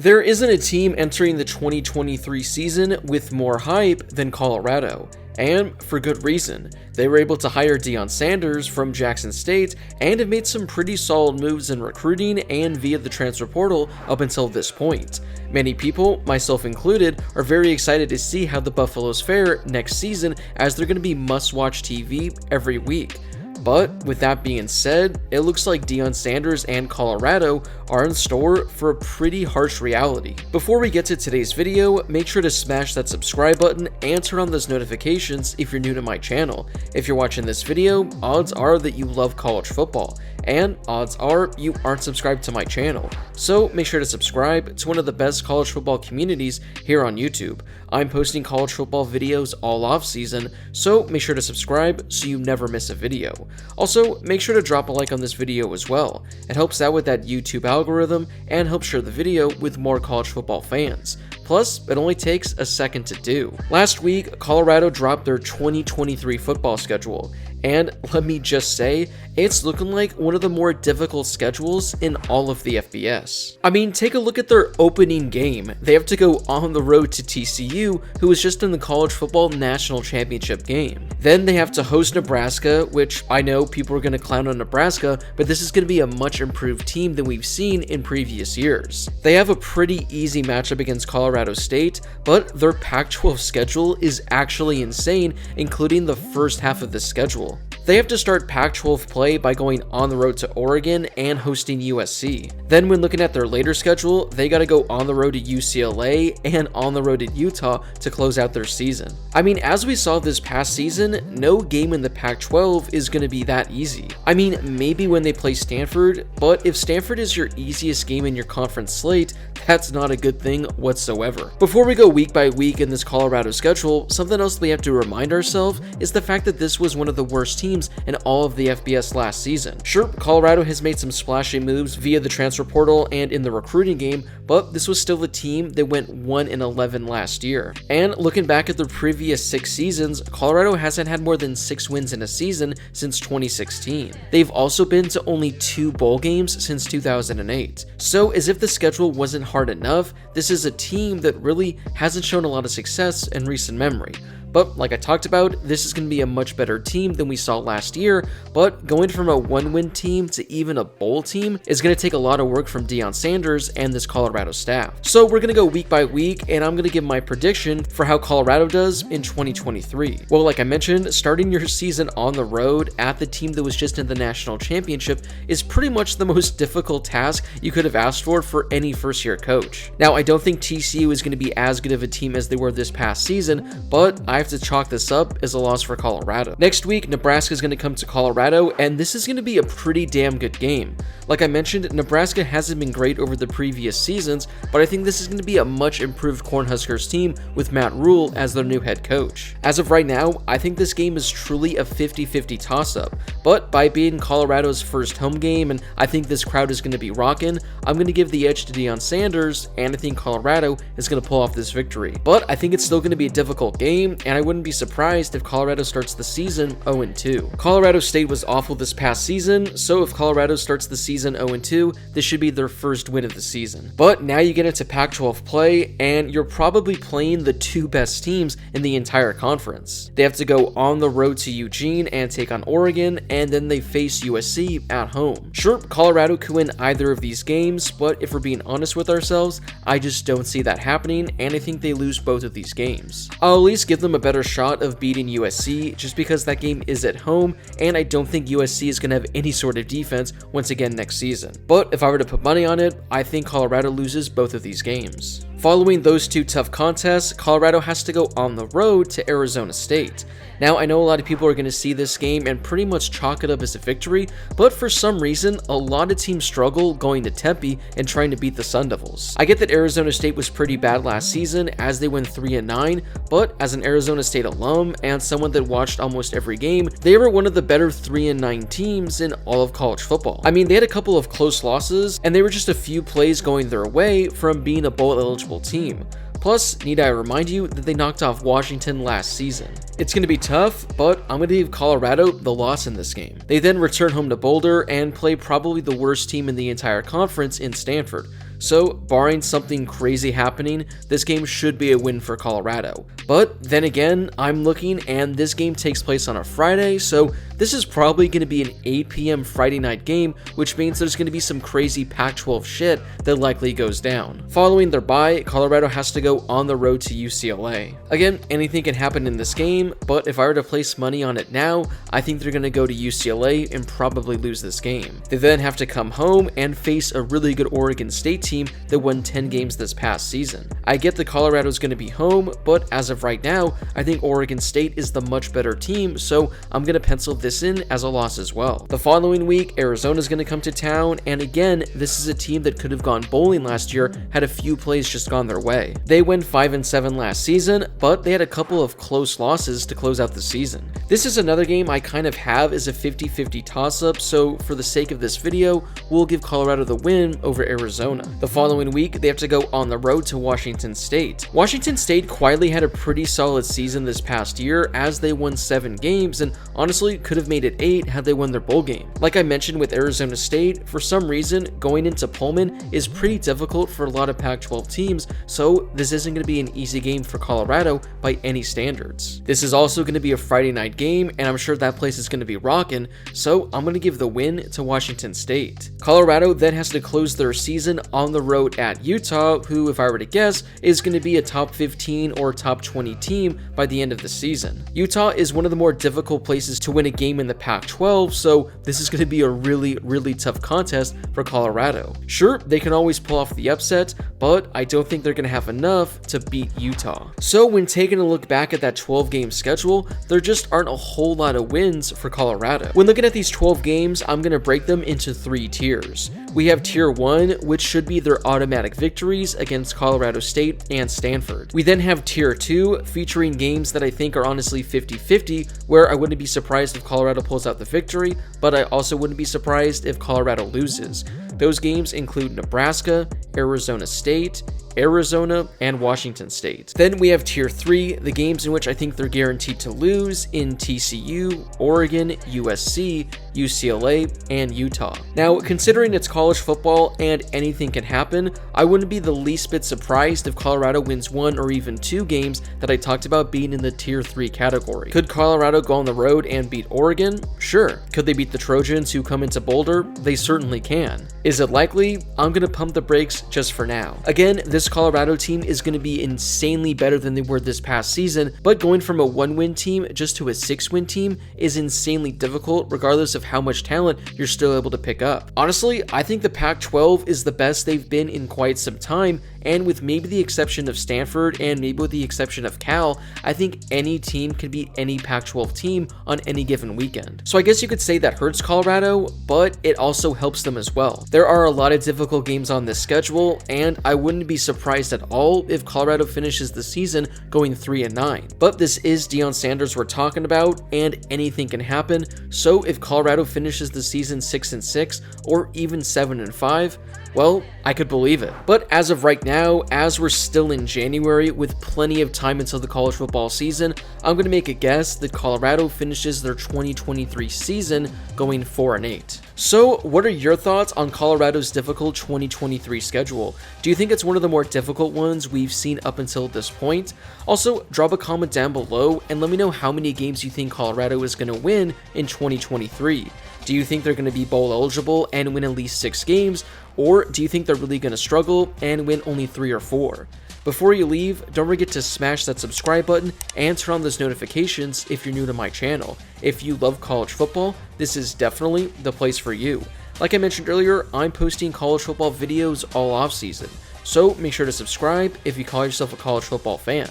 There isn't a team entering the 2023 season with more hype than Colorado, and for good reason. They were able to hire Deion Sanders from Jackson State and have made some pretty solid moves in recruiting and via the transfer portal up until this point. Many people, myself included, are very excited to see how the Buffaloes fare next season, as they're going to be must-watch TV every week. But with that being said, it looks like Deion Sanders and Colorado are in store for a pretty harsh reality. Before we get to today's video, make sure to smash that subscribe button and turn on those notifications if you're new to my channel. If you're watching this video, odds are that you love college football, and odds are you aren't subscribed to my channel. So make sure to subscribe to one of the best college football communities here on YouTube. I'm posting college football videos all off season, so make sure to subscribe so you never miss a video. Also, make sure to drop a like on this video as well. It helps out with that YouTube algorithm and helps share the video with more college football fans. Plus, it only takes a second to do. Last week, Colorado dropped their 2023 football schedule, and let me just say, it's looking like one of the more difficult schedules in all of the FBS. I mean, take a look at their opening game. They have to go on the road to TCU, who was just in the college football national championship game. Then they have to host Nebraska, which I know people are going to clown on Nebraska, but this is going to be a much improved team than we've seen in previous years. They have a pretty easy matchup against Colorado State, but their Pac-12 schedule is actually insane, including the first half of the schedule. They have to start Pac-12 play by going on the road to Oregon and hosting USC. Then when looking at their later schedule, they gotta go on the road to UCLA and on the road to Utah to close out their season. I mean, as we saw this past season, no game in the Pac-12 is gonna be that easy. I mean, maybe when they play Stanford, but if Stanford is your easiest game in your conference slate, that's not a good thing whatsoever. Before we go week by week in this Colorado schedule, something else we have to remind ourselves is the fact that this was one of the worst teams in all of the FBS last season. Sure, Colorado has made some splashy moves via the transfer portal and in the recruiting game, but this was still a team that went 1-11 last year. And looking back at the previous 6 seasons, Colorado hasn't had more than 6 wins in a season since 2016. They've also been to only 2 bowl games since 2008. So as if the schedule wasn't hard enough, this is a team that really hasn't shown a lot of success in recent memory. But like I talked about, this is going to be a much better team than we saw last year, but going from a 1-win team to even a bowl team is going to take a lot of work from Deion Sanders and this Colorado staff. So we're going to go week by week, and I'm going to give my prediction for how Colorado does in 2023. Well, like I mentioned, starting your season on the road at the team that was just in the national championship is pretty much the most difficult task you could have asked for any first-year coach. Now, I don't think TCU is going to be as good of a team as they were this past season, but I have to chalk this up as a loss for Colorado. Next week, Nebraska is going to come to Colorado, and this is going to be a pretty damn good game. Like I mentioned, Nebraska hasn't been great over the previous seasons, but I think this is going to be a much improved Cornhuskers team with Matt Rule as their new head coach. As of right now, I think this game is truly a 50-50 toss-up, but by being Colorado's first home game, and I think this crowd is going to be rocking, I'm going to give the edge to Deion Sanders, and I think Colorado is going to pull off this victory. But I think it's still going to be a difficult game, and I wouldn't be surprised if Colorado starts the season 0-2. Colorado State was awful this past season, so if Colorado starts the season 0-2, this should be their first win of the season. But now you get into Pac-12 play, and you're probably playing the 2 best teams in the entire conference. They have to go on the road to Eugene and take on Oregon, and then they face USC at home. Sure, Colorado could win either of these games, but if we're being honest with ourselves, I just don't see that happening, and I think they lose both of these games. I'll at least give them a better shot of beating USC just because that game is at home, and I don't think USC is going to have any sort of defense once again next season. But if I were to put money on it, I think Colorado loses both of these games. Following those 2 tough contests, Colorado has to go on the road to Arizona State. Now, I know a lot of people are going to see this game and pretty much chalk it up as a victory, but for some reason, a lot of teams struggle going to Tempe and trying to beat the Sun Devils. I get that Arizona State was pretty bad last season as they went 3-9, but as an Arizona State alum and someone that watched almost every game, they were one of the better 3-9 teams in all of college football. I mean, they had a couple of close losses, and they were just a few plays going their way from being a bowl-eligible team. Plus, need I remind you that they knocked off Washington last season. It's going to be tough, but I'm going to give Colorado the loss in this game. They then return home to Boulder and play probably the worst team in the entire conference in Stanford. so barring something crazy happening, this game should be a win for Colorado. But then again, I'm looking and this game takes place on a Friday, so this is probably going to be an 8 p.m. Friday night game, which means there's going to be some crazy Pac-12 shit that likely goes down. Following their bye, Colorado has to go on the road to UCLA. Again, anything can happen in this game, but if I were to place money on it now, I think they're going to go to UCLA and probably lose this game. They then have to come home and face a really good Oregon State team that won 10 games this past season. I get that Colorado's going to be home, but as of right now, I think Oregon State is the much better team, so I'm going to pencil this in as a loss as well. The following week, Arizona's going to come to town, and again, this is a team that could have gone bowling last year had a few plays just gone their way. They went 5-7 last season, but they had a couple of close losses to close out the season. This is another game I kind of have as a 50-50 toss-up, so for the sake of this video, we'll give Colorado the win over Arizona. The following week, they have to go on the road to Washington State. Washington State quietly had a pretty solid season this past year as they won 7 games, and honestly could have made it 8 had they won their bowl game. Like I mentioned with Arizona State, for some reason, going into Pullman is pretty difficult for a lot of Pac-12 teams, so this isn't going to be an easy game for Colorado by any standards. This is also going to be a Friday night game, and I'm sure that place is going to be rocking, so I'm going to give the win to Washington State. Colorado then has to close their season on the road at Utah, who, if I were to guess, is going to be a top 15 or top 20 team by the end of the season. Utah is one of the more difficult places to win a game in the Pac-12, so this is going to be a really tough contest for Colorado. Sure, they can always pull off the upset, but I don't think they're going to have enough to beat Utah. So when taking a look back at that 12-game schedule, there just aren't a whole lot of wins for Colorado. When looking at these 12 games, I'm going to break them into 3 tiers. We have Tier 1, which should be their automatic victories against Colorado State and Stanford. We then have Tier 2, featuring games that I think are honestly 50-50, where I wouldn't be surprised if Colorado pulls out the victory, but I also wouldn't be surprised if Colorado loses. Those games include Nebraska, Arizona State, Arizona, and Washington State. Then we have Tier 3, the games in which I think they're guaranteed to lose in TCU, Oregon, USC, UCLA, and Utah. Now, considering it's college football and anything can happen, I wouldn't be the least bit surprised if Colorado wins 1 or even 2 games that I talked about being in the Tier 3 category. Could Colorado go on the road and beat Oregon? Sure. Could they beat the Trojans who come into Boulder? They certainly can. Is it likely? I'm gonna pump the brakes just for now. Again, this Colorado team is going to be insanely better than they were this past season, but going from a 1-win team just to a 6-win team is insanely difficult regardless of how much talent you're still able to pick up. Honestly, I think the Pac-12 is the best they've been in quite some time, and with maybe the exception of Stanford and maybe with the exception of Cal, I think any team can beat any Pac-12 team on any given weekend. So I guess you could say that hurts Colorado, but it also helps them as well. There are a lot of difficult games on this schedule, and I wouldn't be surprised at all if Colorado finishes the season going 3-9. But this is Deion Sanders we're talking about, and anything can happen, so if Colorado finishes the season 6-6 or even 7-5, well, I could believe it. But as of right now, as we're still in January with plenty of time until the college football season, I'm going to make a guess that Colorado finishes their 2023 season going 4-8. So what are your thoughts on Colorado's difficult 2023 schedule? Do you think it's one of the more difficult ones we've seen up until this point? Also, drop a comment down below and let me know how many games you think Colorado is going to win in 2023. Do you think they're going to be bowl eligible and win at least 6 games? Or do you think they're really going to struggle and win only 3 or 4? Before you leave, don't forget to smash that subscribe button and turn on those notifications if you're new to my channel. If you love college football, this is definitely the place for you. Like I mentioned earlier, I'm posting college football videos all off-season, so make sure to subscribe if you call yourself a college football fan.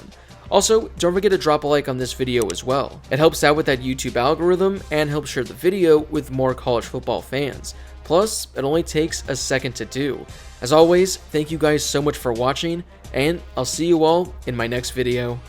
Also, don't forget to drop a like on this video as well. It helps out with that YouTube algorithm and helps share the video with more college football fans. Plus, it only takes a second to do. As always, thank you guys so much for watching, and I'll see you all in my next video.